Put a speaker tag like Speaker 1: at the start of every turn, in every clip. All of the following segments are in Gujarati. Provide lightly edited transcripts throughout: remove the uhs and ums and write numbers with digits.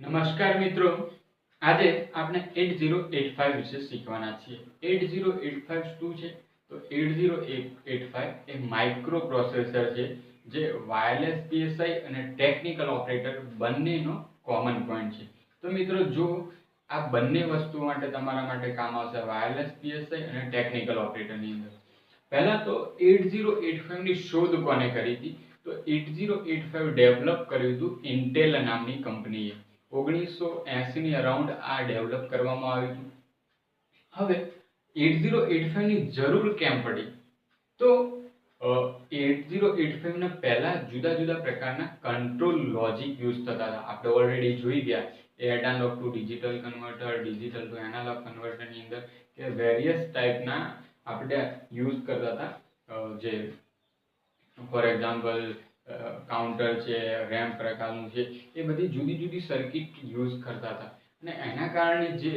Speaker 1: નમસ્કાર મિત્રો, આજે આપણે 8085 વિશે શીખવાના છીએ। 8085 શું છે? તો 8085 એ માઇક્રો પ્રોસેસર છે જે વાયરલેસ પીએસઆઈ અને ટેકનિકલ ઓપરેટર બંનેનો કોમન પોઈન્ટ છે। તો મિત્રો, જો આ બંને વસ્તુ માટે તમારા માટે કામ આવશે, વાયરલેસ પીએસઆઈ અને ટેકનિકલ ઓપરેટરની અંદર। પહેલા તો 8085 ની શોધ કોને કરી હતી? તો 8085 ડેવલપ કર્યું હતું ઇન્ટેલ નામની કંપનીએ। 1980 ની અરાઉન્ડ આ ડેવલપ કરવામાં આવ્યું હતું। હવે 8085 ની જરૂર કેમ પડી? તો 8085 ના પહેલા જુદા જુદા પ્રકારના કંટ્રોલ લોજિક યુઝ થતા હતા। આપણે ઓલરેડી જોઈ ગયા analog to digital converter, digital to analog કન્વર્ટરની અંદર કે વેરિયસ ટાઈપના આપણે યુઝ કરતા હતા, જે ફોર એક્ઝામ્પલ કાઉન્ટર છે, રેમ્પ પ્રકારનું છે, એ બધી જુદી જુદી સર્કિટ યુઝ કરતા હતા અને એના કારણે જે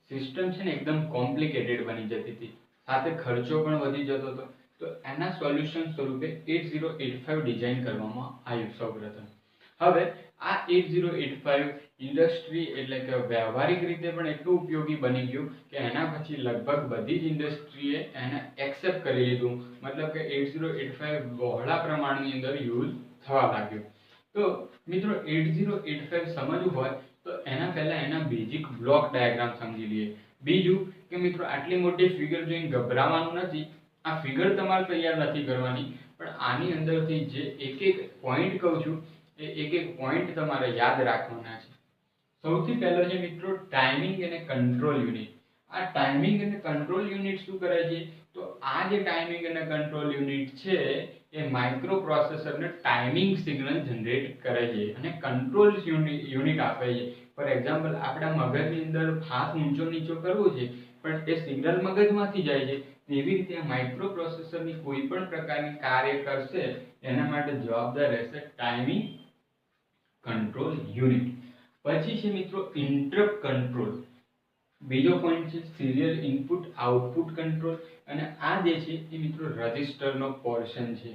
Speaker 1: સિસ્ટમ છે ને એકદમ કોમ્પ્લિકેટેડ બની જતી હતી, સાથે ખર્ચો પણ વધી જતો હતો। તો એના સોલ્યુશન સ્વરૂપે 8085 ડિઝાઇન કરવામાં આવ્યું સૌપ્રથમ। હવે આ 8085 ઇન્ડસ્ટ્રી એટલે કે વ્યવહારિક રીતે પણ એટલું ઉપયોગી બની ગયું કે એના પછી લગભગ બધી જ ઇન્ડસ્ટ્રીએ એને એક્સેપ્ટ કરી લીધું, મતલબ કે 8085 બહોળા પ્રમાણની અંદર યુઝ થવા લાગ્યું। તો મિત્રો, 8085 સમજવું હોય તો એના પહેલા એના બેઝિક બ્લોક ડાયાગ્રામ સમજી લઈએ। બીજું કે મિત્રો, આટલી મોટી ફિગર જોઈને ગભરાવાનું નથી। આ ફિગર તમારે તૈયાર નથી કરવાની, પણ આની અંદરથી જે એક એક પોઈન્ટ કહું છું એ એક એક પોઈન્ટ તમારે યાદ રાખવાના છે। સૌથી પહેલો છે મિત્રો ટાઈમિંગ અને કંટ્રોલ યુનિટ। આ ટાઈમિંગ અને કંટ્રોલ યુનિટ શું કરે છે? તો આ જે ટાઈમિંગ અને કંટ્રોલ યુનિટ છે એ માઇક્રો પ્રોસેસરને ટાઈમિંગ સિગ્નલ જનરેટ કરે છે અને કંટ્રોલ યુનિટ આપે છે। ફોર એક્ઝામ્પલ, આપણા મગજની અંદર હાથ ઊંચો નીચો કરવો છે, પણ એ સિગ્નલ મગજમાંથી જાય છે, તેવી રીતે માઇક્રો પ્રોસેસરની કોઈ પણ પ્રકારની કાર્ય કરશે એના માટે જવાબદાર રહેશે ટાઈમિંગ કંટ્રોલ યુનિટ। પછી છે મિત્રો ઇન્ટરપ્ટ કંટ્રોલ। બીજો પોઈન્ટ છે સિરિયલ ઇનપુટ આઉટપુટ કંટ્રોલ, અને આ જે છે એ મિત્રો રજિસ્ટરનો પોર્શન છે,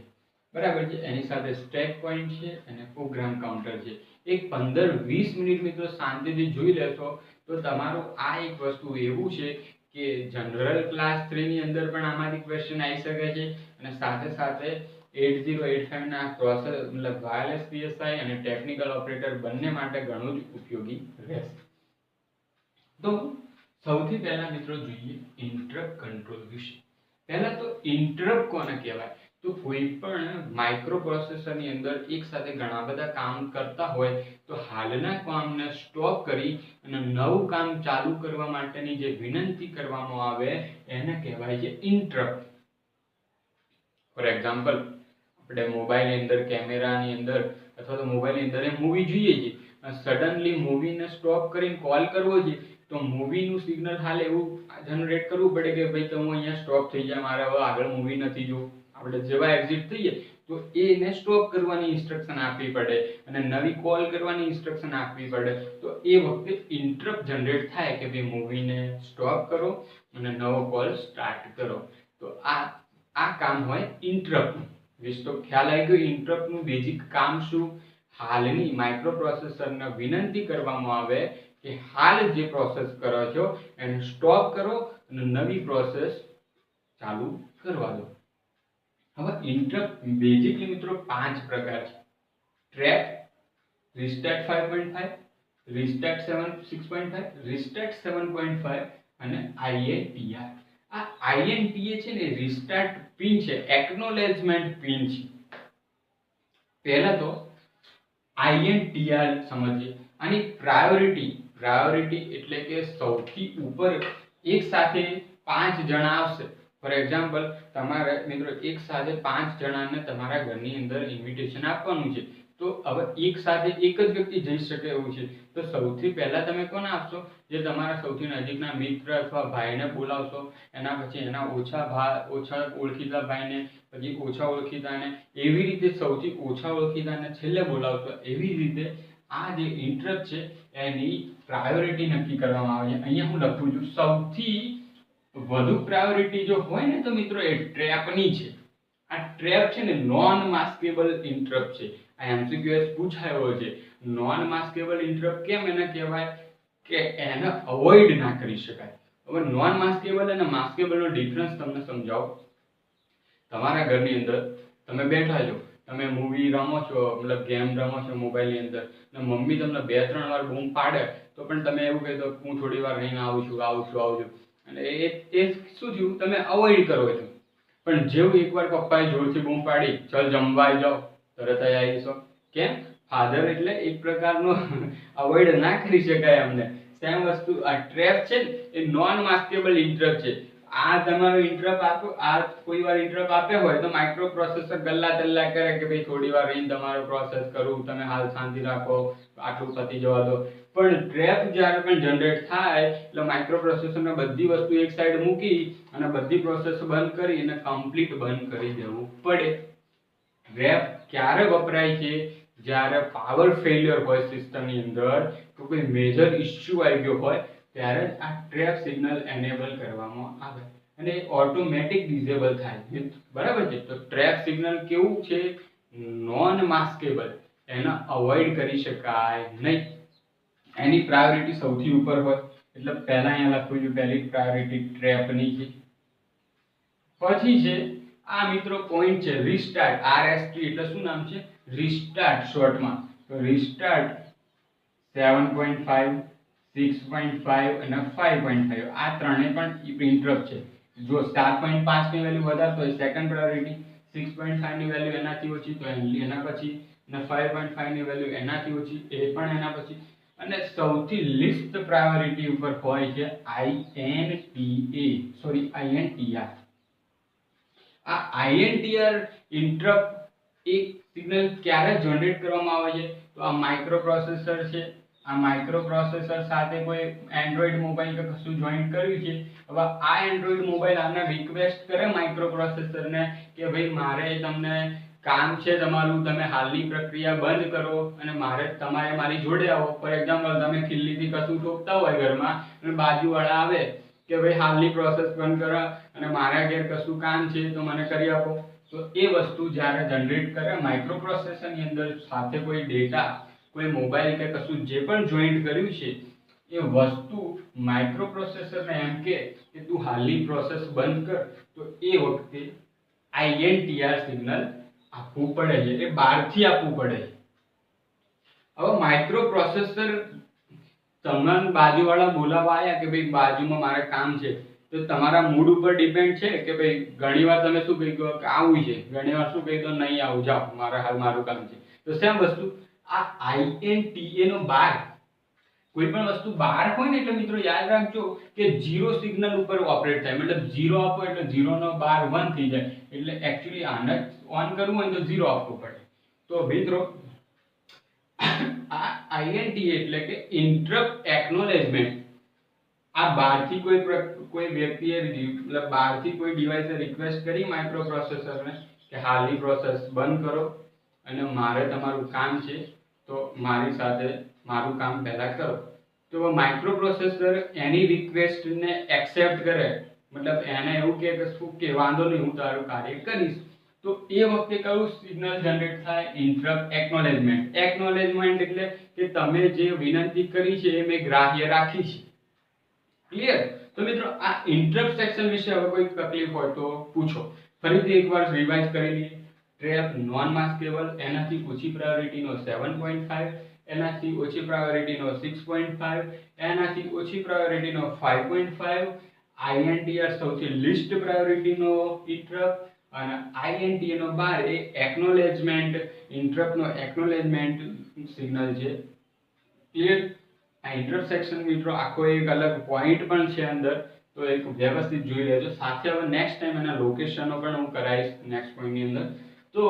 Speaker 1: બરાબર છે। એની સાથે સ્ટેક પોઈન્ટ છે અને પ્રોગ્રામ કાઉન્ટર છે। એક 15-20 મિનિટ મિત્રો શાંતિથી જોઈ લેશો તો તમારું આ એક વસ્તુ એવું છે કે જનરલ ક્લાસ 3 ની અંદર પણ આમાંથી ક્વેશ્ચન આવી શકે છે અને સાથે સાથે 8085 ના પ્રોસેસ મતલબ વાયરલેસ પીએસઆઈ અને ટેકનિકલ ઓપરેટર બંને માટે ઘણું જ ઉપયોગી રહેશે। તો સૌથી પહેલા મિત્રો જોઈએ ઇન્ટરપ્ટ કંટ્રોલ વિશે। પહેલા તો ઇન્ટરપ્ટ કોને કહેવાય? તો કોઈ પણ માઇક્રો પ્રોસેસરની અંદર એક સાથે ઘણા બધા કામ કરતા હોય તો હાલના કામને સ્ટોપ કરી અને નવું કામ ચાલુ કરવા માટેની જે વિનંતી કરવામાં આવે એને કહેવાય છે ઇન્ટરપ્ટ। ફોર એક્ઝામ્પલ, આપણે મોબાઈલની અંદર કેમેરાની અંદર અથવા તો મોબાઈલની અંદર મૂવી જોઈએ છીએ, સડનલી મૂવીને સ્ટોપ કરીને કોલ કરવો છે તો મૂવીનું સિગ્નલ હાલ એવું જનરેટ કરવું પડે કે ભાઈ તમે અહીંયા સ્ટોપ થઈ જાય, મારે હવે આગળ મૂવી નથી જોવું। આપણે જેવા એક્ઝિટ થઈએ તો એને સ્ટોપ કરવાની ઇન્સ્ટ્રક્શન આપવી પડે અને નવી કોલ કરવાની ઇન્સ્ટ્રક્શન આપવી પડે। તો એ વખતે ઇન્ટરપ્ટ જનરેટ થાય કે ભાઈ મૂવીને સ્ટોપ કરો અને નવો કોલ સ્ટાર્ટ કરો। તો આ કામ હોય ઇન્ટરપ્ટનું। વિશ તો ખ્યાલ આવી ગયો ઇન્ટરપ્ટનું બેઝિક કામ શું? હાલની માઇક્રો પ્રોસેસરને વિનંતી કરવામાં આવે કે હાલ જે પ્રોસેસ કરો છો એને સ્ટોપ કરો અને નવી પ્રોસેસ ચાલુ કરવા દો। હવે ઇન્ટરપ્ટ બેઝિકલી મિત્રો 5 પ્રકાર છે: ટ્રેપ, રીસ્ટાર્ટ 5.5, રીસ્ટાર્ટ 6.5, રીસ્ટાર્ટ 7.5 અને INTR। આ INTA છે ને રીસ્ટાર્ટ પિન છે, એક્નોલેજમેન્ટ પિન છે। પહેલા તો INTR સમજીએ। આની પ્રાયોરિટી એટલે કે સૌથી ઉપર એક સાથે 5 જણા આવશે। ફોર એક્ઝામ્પલ, તમારે મિત્રો એક સાથે 5 જણાને તમારા ઘરની અંદર ઇન્વિટેશન આપવાનું છે, તો હવે એક સાથે એક જ વ્યક્તિ જઈ શકે એવું છે, તો સૌથી પહેલા તમે કોને આપશો? જે તમારા સૌથી નજીકના મિત્ર અથવા ભાઈને બોલાવશો, એના પછી એના ઓછા ઓળખીતા ભાઈને, પછી ઓછા ઓળખીતાને, એવી રીતે સૌથી ઓછા ઓળખીતાને છેલ્લે બોલાવશો। એવી રીતે આ જે ઇન્ટરપ્ટ છે એની પ્રાયોરિટી નક્કી કરવામાં આવે છે। અહીંયા હું લખું છું સૌથી વધુ પ્રાયોરિટી જો હોય ને તો મિત્રો એ ટ્રેપની છે। આ ટ્રેપ છે ને નોન માસ્કેબલ ઇન્ટરપ્ટ છે. આ એમસીક્યુએસ પૂછાયો છે. નોન માસ્કેબલ ઇન્ટરપ્ટ કેમ એને કહેવાય કે એને અવોઇડ ના કરી શકાય. હવે નોન માસ્કેબલ અને માસ્કેબલનો ડિફરન્સ તમને સમજાવું. તમારા ઘરની અંદર તમે બેઠા છો, તમે મૂવી રમો છો, મતલબ ગેમ રમો છો મોબાઈલની અંદર, અને મમ્મી તમને 2-3 વાર બૂમ પાડે તો પણ તમે એવું કહેતો હું થોડી વાર રહીને આવું છું, અને એ શું થયું, તમે અવોઇડ કરો છો. પણ જેવું એકવાર પપ્પાએ જોરથી બૂમ પાડી, ચલ જમવા જાઓ, તરત જ આવીશો. કેમ? ફાધર એટલે એક પ્રકારનો અવોઇડ ના કરી શકાય અમને. સેમ વસ્તુ આ ટ્રેપ છે ને એ નોન માસ્કેબલ ઇન્ટરપ્ટ છે. આ તમારો ઇન્ટરપ્ટ આપો, આ કોઈ વાર ઇન્ટરપ્ટ આપ્યો હોય તો માઇક્રો પ્રોસેસર ગલ્લા તલ્લા કરે કે ભાઈ થોડી વાર રહીને તમારો પ્રોસેસ કરું, તમે હાલ શાંતિ રાખો, આટલું પતી જવા દો. પણ ટ્રેપ જ્યારે પણ જનરેટ થાય એટલે માઇક્રો પ્રોસેસરને બધી વસ્તુ એક સાઈડ મૂકી અને બધી પ્રોસેસ બંધ કરી અને કમ્પ્લીટ બંધ કરી દેવું પડે. ટ્રેપ ક્યારે વપરાય છે? જ્યારે પાવર ફેલિયર હોય સિસ્ટમની અંદર, તો કોઈ મેજર ઇશ્યુ આવી ગયો હોય ત્યારે આ ટ્રેપ સિગ્નલ એનેબલ કરવામાં આવે અને ઓટોમેટિક ડિસેબલ થાય. બરાબર છે? તો ટ્રેપ સિગ્નલ કેવું છે? નોન માસ્કેબલ, એને અવોઇડ કરી શકાય નહીં. એની પ્રાયોરિટી સૌથી ઉપર હોય એટલે પહેલા અહીંયા લખવું જોઈએ, પહેલી પ્રાયોરિટી ટ્રેપની છે. પછી છે આ મિત્રો પોઈન્ટ છે રીસ્ટાર્ટ. RST એટલે શું નામ છે? રીસ્ટાર્ટ શોર્ટમાં. તો રીસ્ટાર્ટ 7.5, 6.5 અને 5.5 આ ત્રણે પણ ઇન્ટરપ્ટ છે. જો 7.5 ની વેલ્યુ વધારે તો સેકન્ડ પ્રાયોરિટી, 6.5 ની વેલ્યુ એનાથી ઓછી તો એના પછી, અને 5.5 ની વેલ્યુ એનાથી ઓછી એ પણ એના પછી, અને સૌથી લીસ્ટ પ્રાયોરિટી ઉપર હોય છે INTR. આ INTR ઇન્ટરપ્ટ એક સિગ્નલ ક્યારે જનરેટ કરવામાં આવે છે? તો આ માઇક્રો પ્રોસેસર છે, આ માઇક્રો પ્રોસેસર સાથે કોઈ એન્ડ્રોઇડ મોબાઈલ કે કશું જોઈન્ટ કર્યું છે. હવે આ એન્ડ્રોઇડ મોબાઈલ આને રિક્વેસ્ટ કરે માઇક્રો પ્રોસેસરને કે ભાઈ મારે તમને કામ છે તમારું, તમે હાલની પ્રક્રિયા બંધ કરો અને તમારે મારી જોડે આવો. ફોર એક્ઝામ્પલ, તમે ખિલ્લીથી કશું ઠોકતા હોય ઘરમાં અને બાજુવાળા આવે કે ભાઈ હાલની પ્રોસેસ બંધ કરો અને મારા ઘેર કશું કામ છે તો મને કરી આપો. તો એ વસ્તુ જ્યારે જનરેટ કરે માઇક્રો પ્રોસેસરની અંદર, સાથે કોઈ ડેટા, કોઈ મોબાઈલ કે કશું જે પણ જોઈન્ટ કર્યું છે, એ વસ્તુ માઇક્રો પ્રોસેસરને એમ કે તું હાલની પ્રોસેસ બંધ કર, તો એ વખતે INTR સિગ્નલ આપવું પડે છે. એ બહારથી આપવું પડે છે. હવે માઇક્રો પ્રોસેસર તમને બાજુવાળા બોલાવવા આવ્યા કે ભાઈ બાજુમાં મારે કામ છે, તો તમારા મૂડ ઉપર ડિપેન્ડ છે કે ભાઈ ઘણીવાર તમે શું કહી દો કે આવું છે, ઘણીવાર શું કહી દો નહીં આવું, જાઓ મારું કામ છે. તો સેમ વસ્તુ આ INTA નો બાર, કોઈ પણ વસ્તુ બહાર હોય ને એટલે મિત્રો યાદ રાખજો કે 0 સિગ્નલ ઉપર ઓપરેટ થાય. મતલબ 0 આપો એટલે 0 નો બાર 1 થઈ જાય. એટલે એક્ચ્યુઅલી આને ઓન કરવું હોય તો 0 આપવું પડે. તો મિત્રો આ INTA એટલે કે ઇન્ટરપ્ટ એક્નોલેજમેન્ટ. આ બહારથી કોઈ વ્યક્તિએ મતલબ બહારથી કોઈ ડિવાઇસે રિક્વેસ્ટ કરી માઇક્રો પ્રોસેસરને કે હાલની પ્રોસેસ બંધ કરો અને મારે તમારું કામ છે તો મારી સાથે મારું કામ પહેલા કરો. તો માઇક્રો પ્રોસેસર એની રિક્વેસ્ટને એક્સેપ્ટ કરે, મતલબ એને એવું કે શું કે વાંધો નહીં હું તારું કાર્ય કરીશ. તો એ વખતે કયું સિગ્નલ જનરેટ થાય? Interrupt acknowledgement. એક્નોલેજમેન્ટ એટલે કે તમે જે વિનંતી કરી છે એ મેં ગ્રાહ્ય રાખી છે. ક્લિયર? તો મિત્રો આ ઇન્ટરપ્ટ સેક્શન વિશે હવે કોઈ તકલીફ હોય તો પૂછો. ફરીથી એકવાર રિવાઇઝ કરી લઈએ. ટ્રેપ નોન માસ્કેબલ, એનાથી ઓછી પ્રાયોરિટીનો 7.5, એનાથી ઓછી પ્રાયોરિટીનો 6.5, એનાથી ઓછી પ્રાયોરિટીનો 5.5, INTR સૌથી લીસ્ટ પ્રાયોરિટીનો ઇન્ટરપ્ટ, અને INTA નો બાર એ એક્નોલેજમેન્ટ, ઇન્ટરપ્ટનો એક્નોલેજમેન્ટ સિગ્નલ છે. ક્લિયર? આ ઇન્ટરપ્ટ સેક્શન મિત્રો આખો એક અલગ પોઈન્ટ પણ છે અંદર, તો એક વ્યવસ્થિત જોઈ લેજો. સાથે હવે નેક્સ્ટ ટાઈમ એના લોકેશનો પણ હું કરાવીશ નેક્સ્ટ પોઈન્ટની અંદર. તો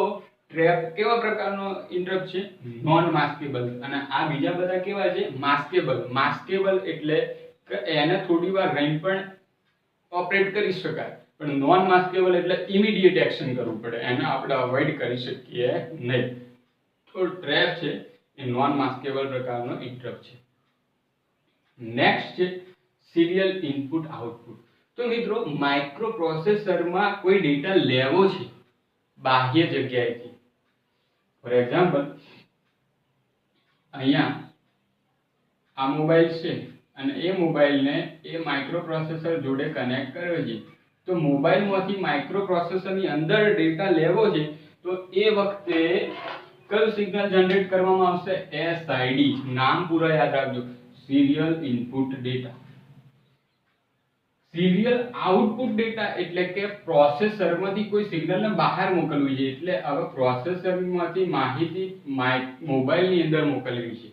Speaker 1: ટ્રેપ કેવા પ્રકારનો ઇન્ટરપ્ટ છે? Non maskable. અને આ બીજા બધા કેવા છે? માસ્કેબલ. માસ્કેબલ એટલે કે એને થોડી વાર રહીને પણ ઓપરેટ કરી શકાય, પણ નોન માસ્કેબલ એટલે ઇમિડિયેટ એક્શન કરવું પડે, એને આપણે અવોઇડ કરી શકીએ નહીં. તો ટ્રેપ છે એ નોન માસ્કેબલ પ્રકારનો ઇન્ટરપ્ટ છે. નેક્સ્ટ છે સિરિયલ ઇનપુટ આઉટપુટ. તો મિત્રો માઇક્રો પ્રોસેસરમાં કોઈ ડેટા લેવો છે, બાહ્ય જગ્યાએથી. ફોર એક્ઝામ્પલ, અહીંયા આ મોબાઈલ છે અને એ મોબાઈલને એ માઇક્રોપ્રોસેસર જોડે કનેક્ટ કર્યો છે. તો મોબાઈલમાંથી માઇક્રોપ્રોસેસરની અંદર ડેટા લેવો છે તો એ વખતે કયું સિગ્નલ જનરેટ કરવામાં આવશે? SID. નામ પૂરા યાદ રાખજો, serial input data. Serial output data એટલે કે પ્રોસેસરમાંથી કોઈ સિગ્નલને બહાર મોકલવી છે. એટલે હવે પ્રોસેસરમાંથી માહિતી મોબાઈલની અંદર મોકલવી છે.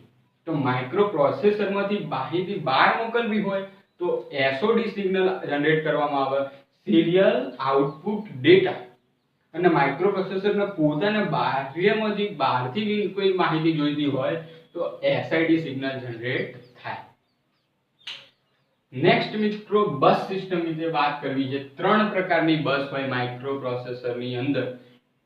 Speaker 1: તો માઇક્રોપ્રોસેસરમાંથી માહિતી બહાર મોકલવી હોય તો SOD સિગ્નલ જનરેટ કરવામાં આવે, સિરિયલ આઉટપુટ ડેટા. અને માઇક્રોપ્રોસેસરને પોતાને બહારથી કોઈ માહિતી જોઈતી હોય તો SID સિગ્નલ જનરેટ થાય. નેક્સ્ટ મિત્રો, બસ સિસ્ટમ વિશે વાત કરવી છે. 3 પ્રકારની બસ હોય માઇક્રોપ્રોસેસરની અંદર: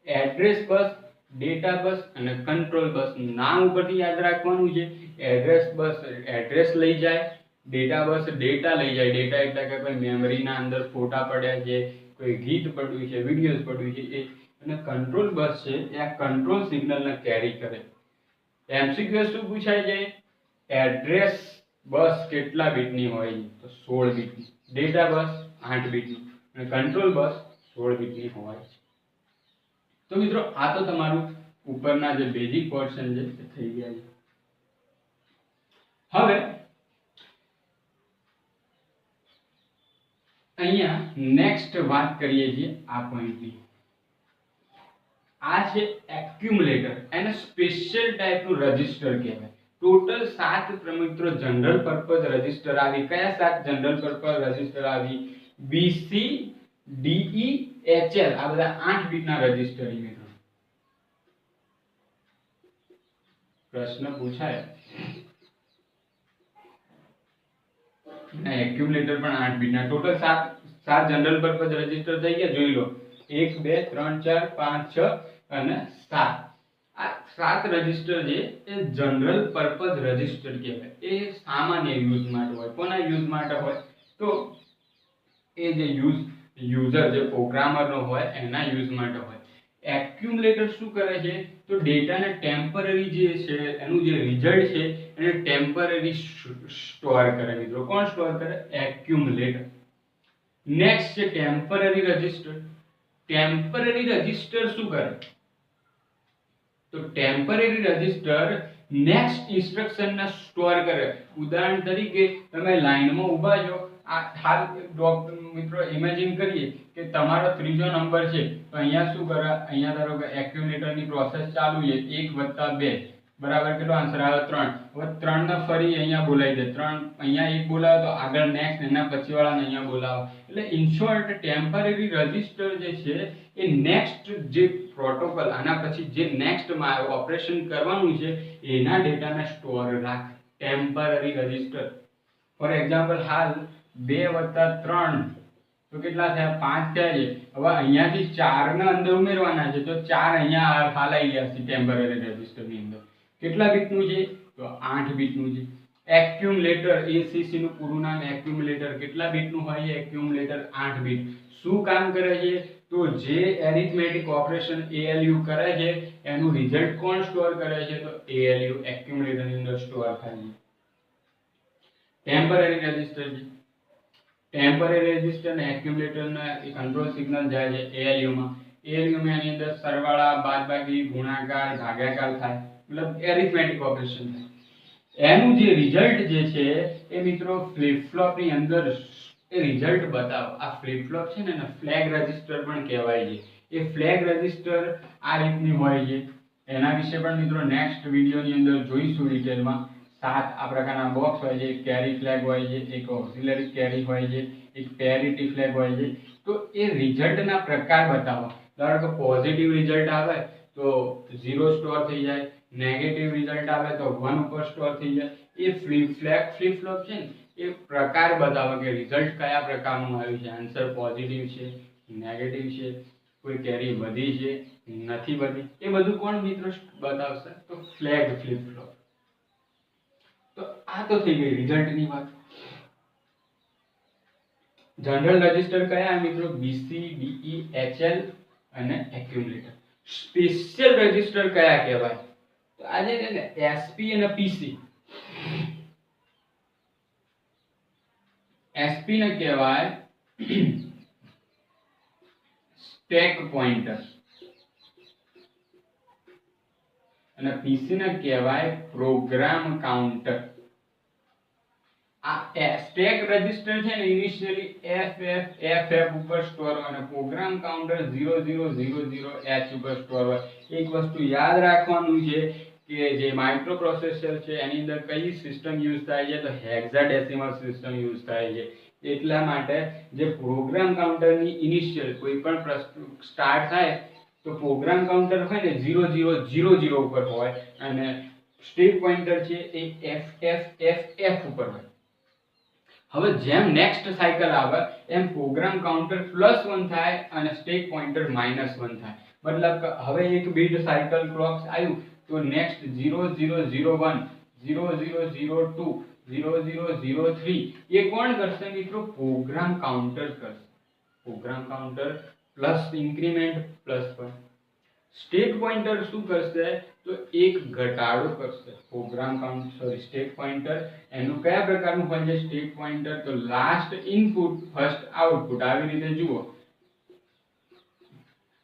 Speaker 1: એડ્રેસ બસ, ડેટા બસ અને કંટ્રોલ બસ. નામ ઉપરથી યાદ રાખવાનું છે. એડ્રેસ બસ એડ્રેસ લઈ જાય, ડેટા બસ ડેટા લઈ જાય. ડેટા એટલે કે કોઈ મેમરીના અંદર ફોટા પડ્યા છે, કોઈ ગીત પડ્યું છે, વિડીયોઝ પડ્યું છે એ. અને કંટ્રોલ બસ છે એ આ કંટ્રોલ સિગ્નલને કેરી કરે. MCQ શું પૂછાય છે? એડ્રેસ બસ કેટલા બીટની હોય? તો 16 બીટની. ડેટા બસ 8 બીટની અને કંટ્રોલ બસ 16 બીટની હોય છે. તો મિત્રો, આ તો તમારું ઉપરના જે બેઝિક પોર્શન છે તે થઈ ગયા છે. હવે અહીંયા નેક્સ્ટ વાત કરીએ છીએ આ પોઈન્ટની. આ છે એક્યુમ્યુલેટર. એને સ્પેશિયલ ટાઈપનું રજિસ્ટર કહેવાય. ટોટલ 7 મિત્રો જનરલ પર્પઝ રજિસ્ટર આવી. કયા 7 જનરલ પર્પઝ રજિસ્ટર આવી? BC, DE, HL. આ બધા 8 બીટના રજિસ્ટર. મિત્રો પ્રશ્ન પૂછાય ના, એક્યુમ્યુલેટર પણ 8 બીટના. ટોટલ 7 જનરલ પર્પઝ રજિસ્ટર થઈ ગયા. જોઈ લો, 1 2 3 4 5 6 અને 7. આ 7 રજિસ્ટર છે એ જનરલ પર્પઝ રજિસ્ટર કહેવાય. એ સામાન્ય યુઝ માટે હોય. કોના યુઝ માટે હોય? તો એ જે યુઝર જે પ્રોગ્રામરનો હોય એના યુઝ માટે હોય. એક્યુમ્યુલેટર શું કરે છે? તો ડેટાને ટેમ્પરરી જે છે એનું જે રિઝલ્ટ છે એને ટેમ્પરરી સ્ટોર કરે. મિત્રો કોણ સ્ટોર કરે? એક્યુમ્યુલેટર. નેક્સ્ટ છે ટેમ્પરરી રજિસ્ટર. ટેમ્પરરી રજિસ્ટર શું કરે? તો ટેમ્પરરી રજિસ્ટર નેક્સ્ટ ઇન્સ્ટ્રક્શનને સ્ટોર કરે. ઉદાહરણ તરીકે તમે લાઈનમાં ઊભા છો. આ હાલ મિત્રો ઇમેજિન કરીએ કે તમારો ત્રીજો નંબર છે તો અહીંયા શું કરે? અહીંયા ધારો કે એક્યુમ્યુલેટરની પ્રોસેસ ચાલુ છે. 1 + 2 બરાબર કેટલો આન્સર આવે? 3. હવે 3 ને ફરી અહીંયા બોલાવી દે. 3 અહીંયા 1 બોલાવે તો આગળ નેક્સ્ટ એના પછી વાળાને અહીંયા બોલાવો. એટલે ઇન શોર્ટ ટેમ્પરરી રજિસ્ટર જે છે એ નેક્સ્ટ જે પ્રોટોકોલ આના પછી જે નેક્સ્ટ ઓપરેશન કરવાનું છે એના ડેટાને સ્ટોર રાખે. Temporary register. ફોર એક્ઝામ્પલ, હાલ 2 + 3 તો કેટલા થયા? 5 થયા છે. હવે અહીંયાથી 4 ને અંદર ઉમેરવાના છે તો 4 અહીંયા હાલ આવી ગયા છે ટેમ્પરરી રજિસ્ટરની અંદર. કેટલા બીટનું છે? તો 8 બીટનું છે. એક્યુમ્યુલેટર, ACC નું પૂરું નામ એક્યુમ્યુલેટર. કેટલા બીટનું હોય? Accumulator 8 bit. શું કામ કરે છે? તો જે એરિથમેટિક ઓપરેશન ALU કરે છે એનું રિઝલ્ટ કોણ સ્ટોર કરે છે? તો ALU એક્યુમ્યુલેટરની અંદર સ્ટોર થાય છે. ટેમ્પરરી રજિસ્ટર છે. ટેમ્પરરી રજિસ્ટર અને એક્યુમ્યુલેટરના કંટ્રોલ સિગ્નલ જાય છે ALU માં. ALU માં એની અંદર સરવાળા, બાદબાકી, ગુણાકાર, ભાગાકાર થાય. મતલબ એરિથમેટિક ઓપરેશન થાય. એનું જે રિઝલ્ટ જે છે એ મિત્રો ફ્લિપ ફ્લોપ ની અંદર એ રિઝલ્ટ બતાવો. આ ફ્લિપ ફ્લોપ છે ને એને ફ્લેગ રજિસ્ટર પણ કહેવાય છે. એ ફ્લેગ રજિસ્ટર આ રીતની હોય છે. એના વિશે પણ મિત્રો નેક્સ્ટ વિડિયોની અંદર જોઈશું ડિટેલમાં. 7 આ પ્રકારના બોક્સ હોય છે. એક કેરી ફ્લેગ હોય છે, એક ઓક્સિલરી કેરી હોય છે, એક પેરિટી ફ્લેગ હોય છે. તો એ રિઝલ્ટના પ્રકાર બતાવો. ધારો કે પોઝિટિવ રિઝલ્ટ આવે તો 0 સ્ટોર થઈ જાય, નેગેટિવ રિઝલ્ટ આવે તો 1 ઉપર સ્ટોર થઈ જાય. એ ફ્લિપ ફ્લોપ છે ને એ પ્રકાર બતાવે કે રિઝલ્ટ કયા પ્રકારનું આવ્યું છે. આન્સર પોઝિટિવ છે, નેગેટિવ છે, કોઈ કેરી વધી છે, નથી વધી. એ બધું કોણ મિત્રો બતાવશે? તો ફ્લેગ ફ્લિપ ફ્લોપ. તો આ તો થઈ ગઈ રિઝલ્ટની વાત. જનરલ રજિસ્ટર કયા મિત્રો? BC, DE, HL અને એક્યુમ્યુલેટર. સ્પેશિયલ રજિસ્ટર કયા કહેવાય? તો આજે છે ને એસપી અને પીસી. એસપી ને કહેવાય સ્ટેક પોઇન્ટર અને પીસી ને કહેવાય પ્રોગ્રામ કાઉન્ટર. આ સ્ટેક રજિસ્ટર છે ને ઇનિશિયલી FF ઉપર સ્ટોર હોય અને પ્રોગ્રામ કાઉન્ટર 0000H ઉપર સ્ટોર હોય. એક વસ્તુ યાદ રાખવાનું છે કે જે માઇક્રો પ્રોસેસર છે એની અંદર કઈ સિસ્ટમ યુઝ થાય છે? તો હેક્સાડેસિમલ સિસ્ટમ યુઝ થાય છે. એટલા માટે જે પ્રોગ્રામ કાઉન્ટરની ઇનિશિયલ કોઈ પણ સ્ટાર્ટ થાય તો પ્રોગ્રામ કાઉન્ટર હોય ને 0000 ઉપર હોય અને સ્ટેક પોઇન્ટર છે એ FF ઉપર હોય. હવે જેમ નેક્સ્ટ સાયકલ આવે એમ પ્રોગ્રામ કાઉન્ટર +1 થાય અને સ્ટેક પોઇન્ટર -1 થાય. મતલબ હવે એક બીટ સાયકલ ક્લોક્સ આવ્યું તો નેક્સ્ટ 0001 0002 0003 એ કોણ કરશે મિત્રો? પ્રોગ્રામ કાઉન્ટર કરશે. Program counter plus increment +1. Stack pointer શું કરશે? તો એક ઘટાડો કરશે. પ્રોગ્રામ કાઉન્ટર સ્ટેક પોઇન્ટર એનું કયા પ્રકારનું હોય છે? સ્ટેક પોઇન્ટર તો લાસ્ટ ઇનપુટ ફર્સ્ટ આઉટપુટ. આવી રીતે જુઓ,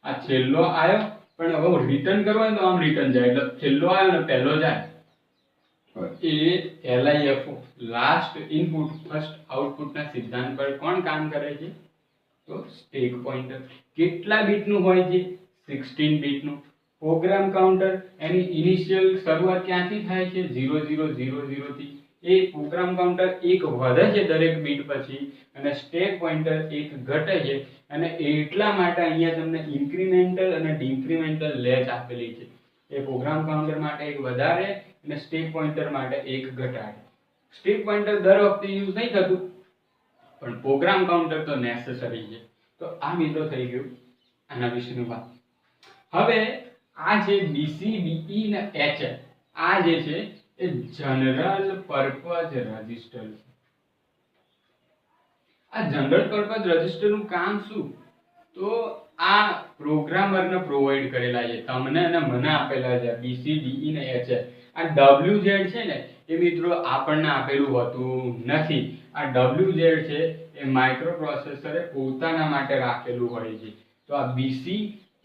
Speaker 1: આ છેલ્લો આવ્યો પણ હવે રિટર્ન કરવાનો તો આમ રિટર્ન જાય એટલે છેલ્લો આવ્યો ને પહેલો જાય. એ LIFO last input first output ના સિદ્ધાંત પર કોણ કામ કરે છે? તો સ્ટેક પોઇન્ટર. કેટલા બીટનું હોય છે? 16 બીટનું. પ્રોગ્રામ કાઉન્ટર એની ઇનિશિયલ શરૂઆત ક્યાંથી થાય છે? 0000 થી. એ પ્રોગ્રામ કાઉન્ટર એક વધે છે દરેક બીટ પછી અને સ્ટેક પોઇન્ટર એક ઘટે છે અને એટલા માટે અહીંયા તમને ઇન્ક્રીમેન્ટલ અને ડિક્રીમેન્ટલ લેચ આપેલી છે. એ પ્રોગ્રામ કાઉન્ટર માટે એક વધારે અને સ્ટેક પોઇન્ટર માટે એક ઘટાડે. સ્ટેક પોઇન્ટર દર વખતે યુઝ નહીં થતું પણ પ્રોગ્રામ કાઉન્ટર તો નેસેસરી છે. તો આ મિત્રો થઈ ગયું આના વિશેનું વાત. હવે આ જે BC DE ને H આ જે છે એ જનરલ પર્પઝ રજિસ્ટર છે. આ જનરલ પર્પઝ રજિસ્ટરનું કામ શું? તો આ પ્રોગ્રામરને પ્રોવાઈડ કરેલા છે, તમને અને મને આપેલા છે BC DE ને H. આ WZ છે ને એ મિત્રો આપણને આપેલું હોતું નથી. આ WZ છે એ માઇક્રો પ્રોસેસરે પોતાના માટે રાખેલું હોય છે. તો આ BC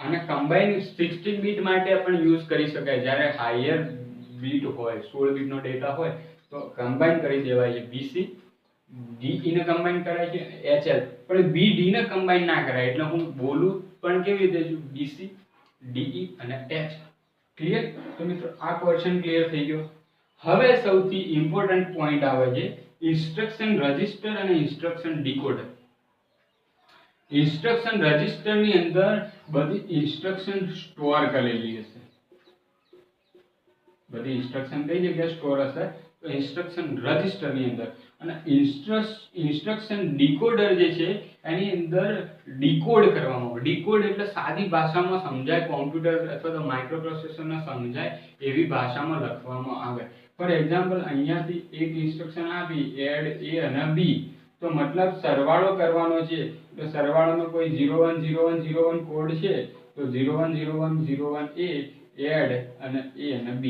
Speaker 1: અને કમ્બાઈન 16 બીટ માટે પણ યુઝ કરી શકાય. જ્યારે હાયર બીટ હોય 16 બીટનો ડેટા હોય તો કમ્બાઈન કરી દેવાય છે. BC DE ને કમ્બાઈન કરાય છે HL પણ BD ને કમ્બાઈન ના કરાય. એટલે હું બોલું પણ કેવી રીતે છું? BC DE અને H. ક્લિયર? તો મિત્રો આ ક્વેશ્ચન ક્લિયર થઈ ગયો. હવે સૌથી ઇમ્પોર્ટન્ટ પોઈન્ટ આવે છે ઇન્સ્ટ્રક્શન રજિસ્ટર અને ઇન્સ્ટ્રક્શન ડીકોડર. ઇન્સ્ટ્રક્શન રજિસ્ટર ની અંદર બધી ઇન્સ્ટ્રક્શન સ્ટોર કરેલી હશે. બધી ઇન્સ્ટ્રક્શન કઈ જગ્યાએ સ્ટોર હશે? તો ઇન્સ્ટ્રક્શન રજિસ્ટર ની અંદર. અને ઇન્સ્ટ્રક્શન ડીકોડર જે છે એની અંદર ડીકોડ કરવામાં આવે. ડીકોડ એટલે સાદી ભાષામાં સમજાય, કોમ્પ્યુટર અથવા તો માઇક્રો પ્રોસેસરને સમજાય એવી ભાષામાં લખવામાં આવે. ફોર એક્ઝામ્પલ અહીંયાથી એક ઇન્સ્ટ્રક્શન આપી એડ A અને B તો મતલબ સરવાળો કરવાનો છે તો સરવાળાનો કોઈ 010101 કોડ છે તો 010101 એડ અને A અને B.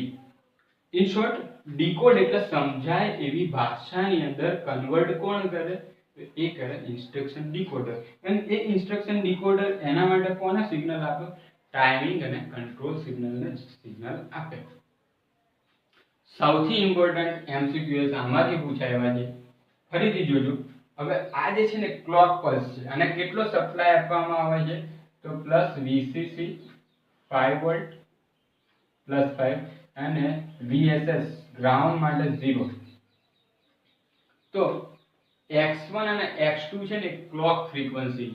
Speaker 1: ઇન શોર્ટ ડીકોડ એટલે સમજાય એવી ભાષાની અંદર કન્વર્ટ કોણ કરે? તો એ કરે ઇન્સ્ટ્રક્શન ડીકોડર. અને એ ઇન્સ્ટ્રક્શન ડીકોડર એના માટે કોને સિગ્નલ આપે? ટાઈમિંગ અને કંટ્રોલ સિગ્નલને સિગ્નલ આપે. સૌથી ઇમ્પોર્ટન્ટ MCQs આમાંથી પૂછાયા છે. ફરીથી જોજો. હવે આ જે છે ને ક્લોક પલ્સ છે અને કેટલો સપ્લાય આપવામાં આવે છે? તો +VCC 5 વોલ્ટ +5 અને VSS ગ્રાઉન્ડ માટે 0. તો x1 અને x2 છે ને ક્લોક ફ્રીક્વન્સી.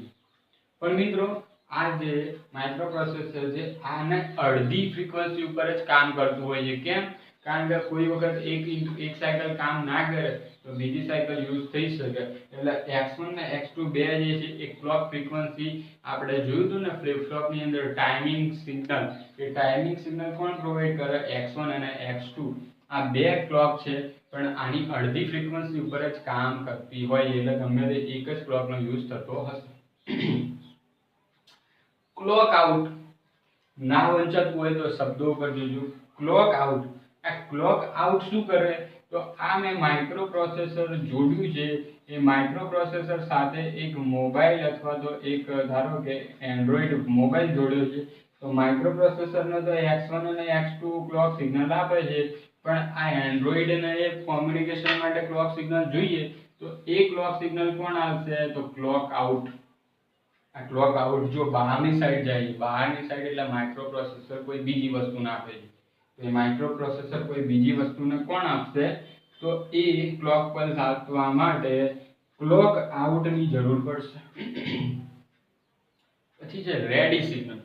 Speaker 1: પણ મિત્રો આ જે માઇક્રો પ્રોસેસર છે આને અડધી ફ્રીક્વન્સી ઉપર જ કામ કરતું હોય છે. કેમ? કારણ કે કોઈ વખત એક સાયકલ કામ ના કરે તો બીજી સાયકલ યુઝ થઈ શકે. એટલે x1 અને x2 બે જે છે એ ક્લોક ફ્રીક્વન્સી આપણે જોયું હતું ને ફ્લિપ ફ્લોપ ની અંદર ટાઈમિંગ સિગ્નલ. એ ટાઈમિંગ સિગ્નલ કોણ પ્રોવાઈડ કરે? x1 અને x2. આ બે ક્લોક છે પણ આની અડધી ફ્રીક્વન્સી ઉપર જ કામ કરતી હોય એટલે ગમે તે એક જ ક્લોકનો યુઝ થતો હશે. ક્લોક આઉટ ના વંચાતું હોય તો શબ્દો ઉપર જોજો. ક્લોક આઉટ, આ ક્લોક આઉટ શું કરે તો આ મેં માઇક્રો પ્રોસેસર જોડ્યું છે. એ માઇક્રો પ્રોસેસર સાથે એક મોબાઈલ અથવા તો એક ધારો કે એન્ડ્રોઈડ મોબાઈલ જોડ્યો છે. તો માઇક્રો પ્રોસેસરનો તો x1 અને x2 ક્લોક સિગ્નલ આપે છે, પણ આ એન્ડ્રોઈડ ને એ કોમ્યુનિકેશન માટે ક્લોક સિગ્નલ જોઈએ તો એ ક્લોક સિગ્નલ કોણ આવશે તો ક્લોક આઉટ. આ ક્લોક આઉટ જો બહારની સાઈડ જાય, બહારની સાઈડ એટલે માઇક્રો પ્રોસેસર કોઈ બીજી વસ્તુને આપે છે. તો એ માઇક્રો પ્રોસેસર કોઈ બીજી વસ્તુને કોણ આપશે તો એ ક્લોક પલ્સ આપવા માટે ક્લોક આઉટની જરૂર પડશે. પછી છે રેડી સિગ્નલ.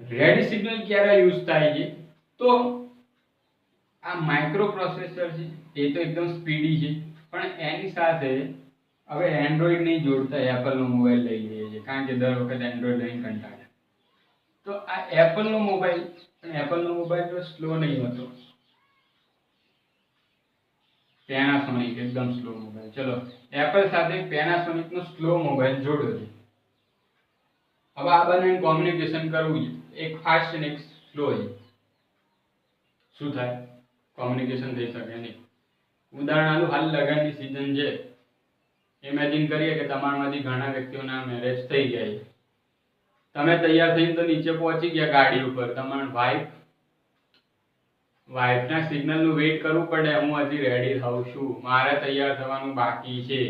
Speaker 1: રેડી સિગ્નલ ક્યારે યુઝ થાય છે તો આ માઇક્રો પ્રોસેસર છે એ તો એકદમ સ્પીડી છે, પણ એની સાથે હવે એન્ડ્રોઈડ નહીં જોડતા એપલનો મોબાઈલ લઈ લઈએ છીએ, કારણ કે દર વખત એન્ડ્રોઈડ લઈને કંટાળે. તો આ એપલનો મોબાઈલ તો સ્લો નહીં હોતો, પેનાસોનિક એકદમ સ્લો મોબાઈલ. ચલો એપલ સાથે પેનાસોનિકનો સ્લો મોબાઈલ જોડ્યો છે. હવે આ બંને કોમ્યુનિકેશન કરવું છે, એક ફાસ્ટ અને એક સ્લો છે. શું થાય? કોમ્યુનિકેશન થઈ શકે નહીં. ઉદાહરણ આલું, હાલ લગનની સીઝન છે. ઇમેજિન કરીએ કે તમારામાંથી ઘણા વ્યક્તિઓના મેરેજ થઈ ગયા છે. તમે તૈયાર થઈને તો નીચે પહોંચી ગયા ગાડી ઉપર, તમારા વાઈફના સિગ્નલનું વેઇટ કરવું પડે. હું હજી રેડી થાઉં છું, મારે તૈયાર થવાનું બાકી છે,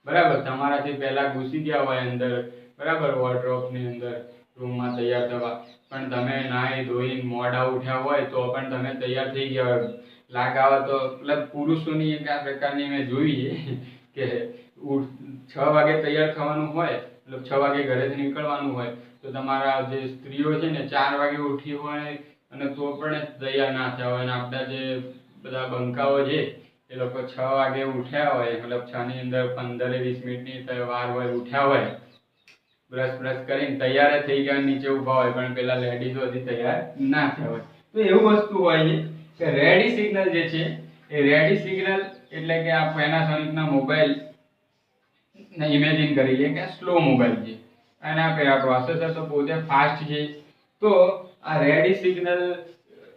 Speaker 1: બરાબર. તમારાથી પહેલા ઘૂસી ગયા હોય અંદર, બરાબર, વોર્ડરોબની અંદર રૂમમાં તૈયાર થવા, પણ તમે નાહી ધોઈને મોડા ઉઠ્યા હોય તો પણ તમે તૈયાર થઈ ગયા હોય. લાગાવા તો મતલબ પુરુષોની એક આ પ્રકારની મેં જોઈ છે કે 6 વાગે તૈયાર થવાનું હોય, મતલબ 6 વાગે ઘરેથી નીકળવાનું હોય, તો તમારા જે સ્ત્રીઓ છે ને 4 વાગે ઉઠી હોય અને તો પણ તૈયાર ના થયા હોય. અને આપણા જે બધા બંકાઓ છે એ લોકો 6 વાગે ઉઠ્યા હોય, મતલબ 6 ની અંદર 15-20 મિનિટની વાર હોય, ઉઠ્યા હોય, બ્રશ કરીને તૈયાર થઈ ગયા, નીચે ઊભા હોય, પણ પેલા લેડીઝો હજી તૈયાર ના થયા હોય. તો એવું વસ્તુ હોય છે કે રેડી સિગ્નલ જે છે એ રેડી સિગ્નલ એટલે કે આ પેનાસોનિકના મોબાઈલ ઇમેજિન કરી લે કે સ્લો મોબાઈલ છે અને આ પ્રોસેસર તો પોતે ફાસ્ટ છે. તો આ રેડી સિગ્નલ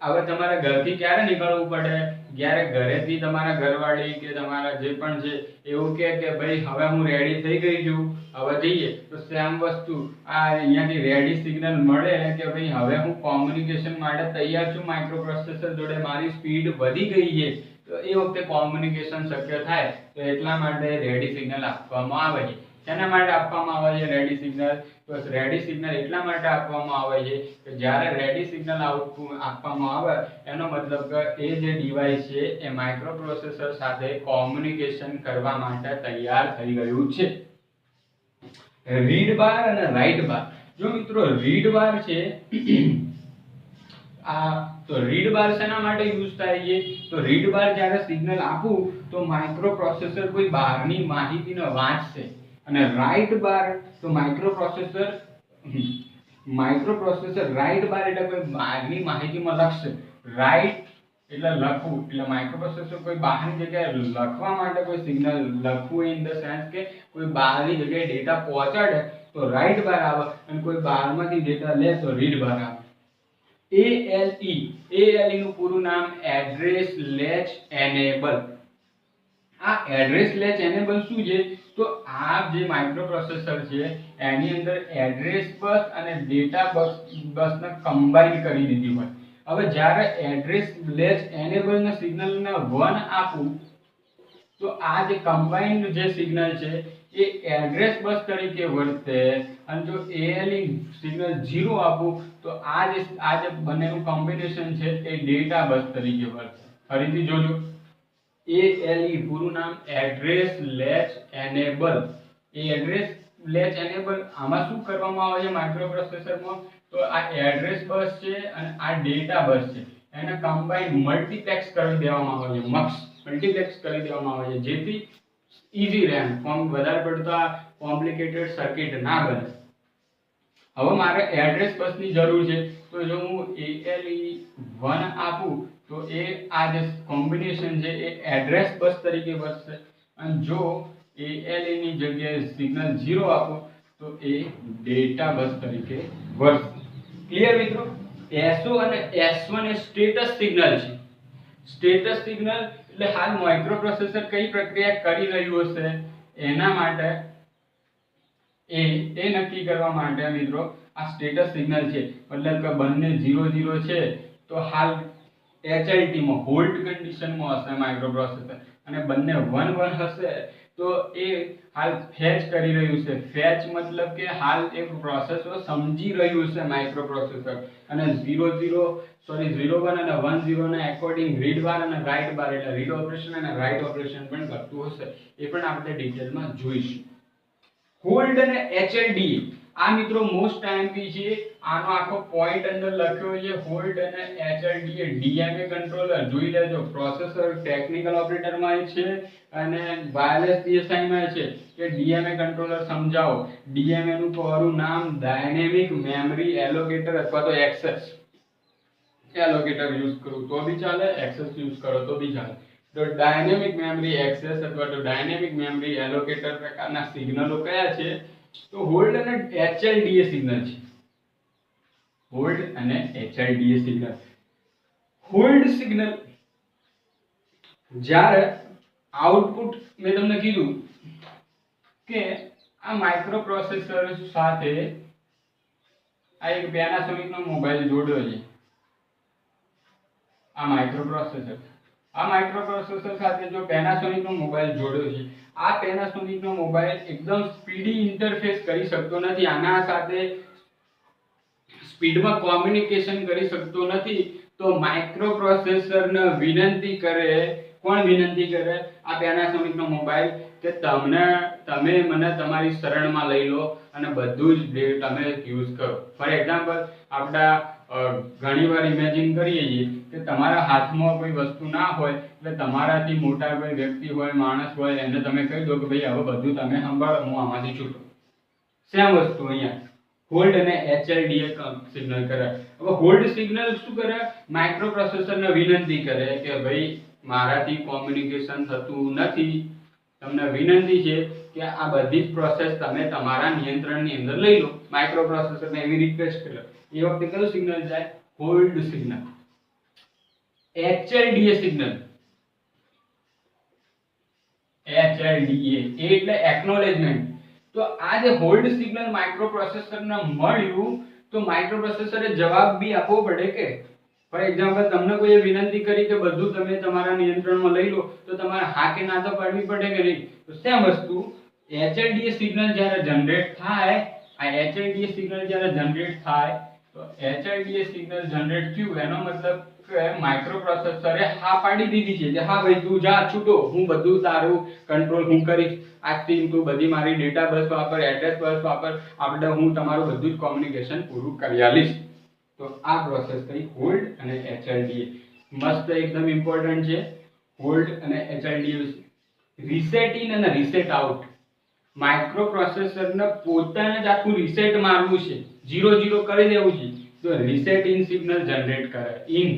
Speaker 1: હવે તમારે ઘરથી ક્યારે નીકળવું પડે? જ્યારે ઘરેથી તમારા ઘરવાળી કે તમારા જે પણ છે એવું કે ભાઈ હવે હું રેડી થઈ ગઈ છું, હવે જઈએ. તો સેમ વસ્તુ આ અહીંયાથી રેડી સિગ્નલ મળે કે ભાઈ હવે હું કોમ્યુનિકેશન માટે તૈયાર છું, માઇક્રો પ્રોસેસર જોડે મારી સ્પીડ વધી ગઈ છે, તો એ વખતે કોમ્યુનિકેશન શક્ય થાય. તો એટલા માટે રેડી સિગ્નલ આપવામાં આવે છે. શેના માટે આપવામાં આવે છે રેડી સિગ્નલ? તો રેડી સિગ્નલ એટલા માટે આપવામાં આવે છે કે જ્યારે રેડી સિગ્નલ આઉટપુટ આપવામાં આવે એનો મતલબ કે એ જે ડિવાઇસ છે એ માઇક્રો પ્રોસેસર સાથે કોમ્યુનિકેશન કરવા માટે તૈયાર થઈ ગયું છે. રીડ બાર અને રાઈટ બાર. જો મિત્રો રીડ બાર છે આ તો રીડ બાર શેના માટે યુઝ થાય છે? તો રીડ બાર જ્યારે સિગ્નલ આપું તો માઇક્રો પ્રોસેસર કોઈ બહારની માહિતીને વાંચશે, અને રાઈટ બાર તો માઇક્રો પ્રોસેસર રાઈટ બાર એટલે કોઈ બહારની માહિતીમાં લખશે. રાઈટ એટલે લખવું, એટલે માઇક્રો પ્રોસેસર કોઈ બહારની જગ્યાએ લખવા માટે કોઈ સિગ્નલ લખવું ઇન ધ સેન્સ કે કોઈ બહારની જગ્યાએ ડેટા પહોંચાડે તો રાઈટ બાર આવે, અને કોઈ બહારમાંથી ડેટા લે તો રીડ બાર આવે. ALE નું પૂરું નામ એડ્રેસ લેચ એનેબલ. આ એડ્રેસ લેચ એનેબલ શું છે? તો આ જે માઇક્રો પ્રોસેસર છે એની અંદર એડ્રેસ બસ અને ડેટા બસને કમ્બાઈન કરી દીધી હોય. હવે જ્યારે એડ્રેસ લેચ એનેબલના સિગ્નલને 1 આપું તો આ જે કમ્બાઈન્ડ જે સિગ્નલ છે એ એડ્રેસ બસ તરીકે વર્તે, અને જો ALE સિગ્નલ 0 આપું તો આ જે બંનેનું કોમ્બિનેશન છે એ ડેટા બસ તરીકે વર્તે. ફરીથી જોજો, ALE પૂરું નામ એડ્રેસ લેચ એનેબલ. એ એડ્રેસ લેચ એનેબલ આમાં શું કરવામાં આવે છે માઇક્રો પ્રોસેસરમાં? તો આ એડ્રેસ બસ છે અને આ ડેટા બસ છે, એને કમ્બાઈન મલ્ટીપ્લેક્સ કરી દેવામાં આવે છે, મલ્ટીપ્લેક્સ કરી દેવામાં આવે છે, જેથી ઈઝી રહે, વધારે પડતા કોમ્પ્લિકેટેડ સર્કિટ ના બને. હવે મારે એડ્રેસ બસની જરૂર છે, તો જો હું ALE 1 આપું તો એ આ જે કોમ્બિનેશન છે એ એડ્રેસ બસ તરીકે વર્તશે, અને જો ALE ની જગ્યાએ સિગ્નલ 0 આપું તો એ ડેટા બસ તરીકે વર્તશે. ક્લિયર મિત્રો? SO અને S1 એ સ્ટેટસ સિગ્નલ છે. સ્ટેટસ સિગ્નલ એટલે હાલ માઇક્રોપ્રોસેસર કઈ પ્રક્રિયા કરી રહ્યું હશે એના માટે એ નક્કી કરવા માટે મિત્રો આ સ્ટેટસ સિગ્નલ છે. મતલબ કે બંને 0 0 છે તો હાલ HLT માં હોલ્ડ કન્ડિશનમાં હશે માઇક્રોપ્રોસેસર, અને બંને 1 1 હશે તો એ હાલ ફેચ કરી રહ્યું છે. ફેચ મતલબ કે હાલ એક પ્રોસેસર સમજી રહ્યું છે માઇક્રોપ્રોસેસર, અને 0 1 અને 1 0 ના એકોર્ડિંગ રીડ બાર અને રાઈટ બાર એટલે રીડ ઓપરેશન અને રાઈટ ઓપરેશન પણ કરતું હશે. એ પણ આપણે ડિટેલમાં જોઈશું. હોલ્ડ અને HLD આ મિત્રો મોસ્ટ આઈએમપી છે. આનો આખો પોઈન્ટ અંદર લખ્યો છે. હોલ્ડ અને HLD એ DMA કંટ્રોલર જોઈ લેજો. પ્રોસેસર ટેકનિકલ ઓપરેટરમાં છે અને વાયરલેસ PSI માં છે કે DMA કંટ્રોલર સમજાવો. DMA નું પૂરું નામ ડાયનેમિક મેમરી એલોકેટર અથવા તો એક્સેસ એલોકેટર યુઝ કરું તો બી ચાલે, એક્સેસ યુઝ કરો તો બી ચાલે. તો ડાયનેમિક મેમરી એક્સેસ અથવા તો ડાયનેમિક મેમરી એલોકેટર પ્રકારના સિગ્નલો કયા છે? તો હોલ્ડ અને HLDA સિગ્નલ છે. હોલ્ડ અને HLDA સિગ્નલ. હોલ્ડ સિગ્નલ જ્યારે આઉટપુટ મેં તમને કીધું કે આ માઇક્રોપ્રોસેસર સાથે આ એક પેનાસોનિક નો મોબાઈલ જોડ્યો છે. આ માઇક્રોપ્રોસેસર સાથે જો પેનાસોનિક નો મોબાઈલ જોડ્યો છે, આ પેનાસોનિક નો મોબાઈલ એકદમ સ્પીડી ઇન્ટરફેસ કરી શકતો નથી. આના સાથે સ્પીડમાં કોમ્યુનિકેશન કરી શકતો નથી. તો માઇક્રોપ્રોસેસરને વિનંતી કરે, કોણ વિનંતી કરે? આ પેનાસોનિક નો મોબાઈલ કે તમે મને તમારી શરણમાં લઈ લો અને બધું જ તમે યુઝ કરો. ફોર એક્ઝામ્પલ આપણા ઘણીવાર ઇમેજિન કરીએ છીએ કે તમારા હાથમાં કોઈ વસ્તુ ના હોય એટલે તમારાથી મોટા કોઈ વ્યક્તિ હોય, માણસ હોય, એને તમે કહી દો કે ભાઈ હવે બધું તમે સંભાળો, હું આમાંથી છૂટો. સેમ વસ્તુ અહીંયા હોલ્ડ અને HLDA સિગ્નલ કરે. હવે હોલ્ડ સિગ્નલ શું કરે? માઇક્રોપ્રોસેસરને વિનંતી કરે કે ભાઈ મારાથી કોમ્યુનિકેશન થતું નથી, તમને વિનંતી છે કે આ બધી જ પ્રોસેસ તમે તમારા નિયંત્રણની અંદર લઈ લો. માઇક્રોપ્રોસેસરને એવી રિક્વેસ્ટ કરે. એ વખતે કયું સિગ્નલ જાય? Hold signal. HLDA signal. HLDA એટલે એક્નોલેજમેન્ટ. તો આ જે હોલ્ડ સિગ્નલ માઇક્રોપ્રોસેસરને મળ્યું તો માઇક્રોપ્રોસેસરે જવાબ બી આપવો પડે કે ફોર એક્ઝામ્પલ તમને કોઈએ વિનંતી કરી કે બધું તમે તમારા નિયંત્રણમાં લઈ લો તો તમારે હા કે ના તો પાડવી પડે કે નહીં? તો સેમ વસ્તુ HLDA સિગ્નલ જ્યારે જનરેટ થાય, આ HLDA સિગ્નલ જ્યારે જનરેટ થાય તો HLDA સિગ્નલ જનરેટ થયું એનો મતલબ કે માઇક્રોપ્રોસેસરે હા પાડી દીધી છે કે હા ભાઈ તું જા છૂટો, હું બધું તારું કંટ્રોલ હું કરીશ. આજથી તું બધી મારી ડેટા બસ વાપર, એડ્રેસ બસ વાપર, આપણે હું તમારું બધું જ કોમ્યુનિકેશન પૂરું કરી આલીશ. તો આ પ્રોસેસ થઈ હોલ્ડ અને HLDA. મસ્ત એકદમ ઇમ્પોર્ટન્ટ છે હોલ્ડ અને HLDA. રીસેટ ઇન અને રીસેટ આઉટ. માઇક્રોપ્રોસેસરને પોતાને જ આખું રીસેટ મારવું છે, 0 0 કરી દેવું છે. તો રીસેટ ઇન સિગ્નલ જનરેટ કરે. ઇન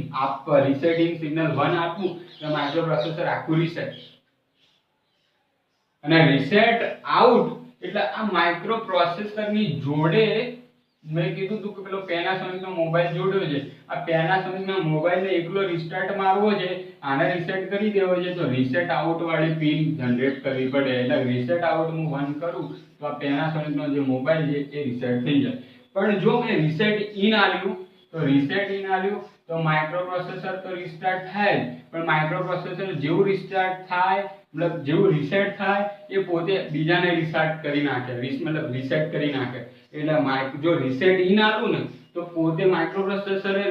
Speaker 1: રીસેટ ઇન સિગ્નલ 1 આપવું તો માઇક્રોપ્રોસેસર આખું રીસેટ. અને રીસેટ આઉટ એટલે આ માઇક્રોપ્રોસેસરની જોડે મેં કીધું તું કે પેલો પેનાસોનિક નો મોબાઈલ જોડ્યો છે. આ પેનાસોનિક ના મોબાઈલને એકલો રિસ્ટાર્ટ મારવો છે, આને રીસેટ કરી દેવો છે. તો રીસેટ આઉટ વાળી પિન જનરેટ કરવી પડે. એટલે રીસેટ આઉટ હું 1 કરું તો આ પેનાસોનિક નો જે મોબાઈલ છે એ રીસેટ થઈ જાય. પણ જો મેં રીસેટ ઇન આલ્યું તો માઇક્રોપ્રોસેસર તો રિસ્ટાર્ટ થાય, પણ માઇક્રોપ્રોસેસર જેવું રિસ્ટાર્ટ થાય મતલબ જેવું રીસેટ થાય એ પોતે બીજાને રીસેટ કરી નાખે. રીસેટ કરી નાખે. એટલે જો રીસેટ ઇન આલું ને તો પોતે માઇક્રોપ્રોસેસરે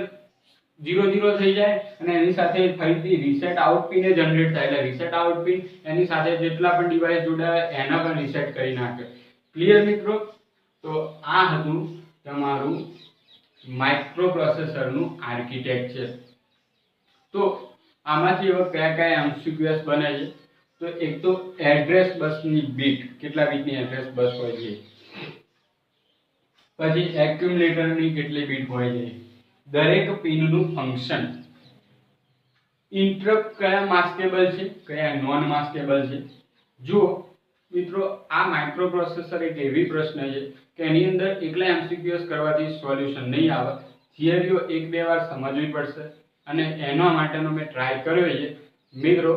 Speaker 1: 0 0 થઈ જાય અને એની સાથે ફરીથી રીસેટ આઉટ પિન જનરેટ થાય. એટલે રીસેટ આઉટ પિન એની સાથે જેટલા પણ ડિવાઇસ જોડાય એના પણ રીસેટ કરી નાખે. ક્લિયર મિત્રો? તો આ હતું તમારું માઇક્રોપ્રોસેસરનું આર્કિટેક્ચર. તો આમાંથી હવે કયા કયા MCQs બને છે? તો એક તો એડ્રેસ બસની બીટ, કેટલા બીટની એડ્રેસ બસ હોય છે. પછી એક્યુમ્યુલેટરની કેટલી બીટ હોય છે. દરેક પિનનું ફંક્શન. ઇન્ટરપ્ટ કયા માસ્કેબલ છે, કયા નોન માસ્કેબલ છે. જો મિત્રો આ માઇક્રોપ્રોસેસર એક એવી પ્રશ્ન છે કે એની અંદર એકલા એમસીક્યુએસ કરવાથી સોલ્યુશન નહીં આવે, થિયરીઓ એક બે વાર સમજવી પડશે અને એના માટેનો મેં ટ્રાય કર્યો છે. મિત્રો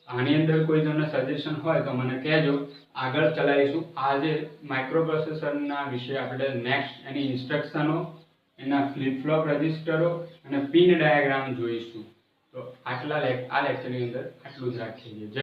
Speaker 1: આની અંદર કોઈ તમને સજેશન હોય તો મને કહેજો, આગળ ચલાવીશું. આજે માઇક્રો પ્રોસેસરના વિશે આપણે નેક્સ્ટ એની ઇન્સ્ટ્રક્શનો, એના ફ્લિપ ફ્લોપ રજિસ્ટરો અને પિન ડાયાગ્રામ જોઈશું. તો આ લેક્ચરની અંદર આટલું જ રાખીએ.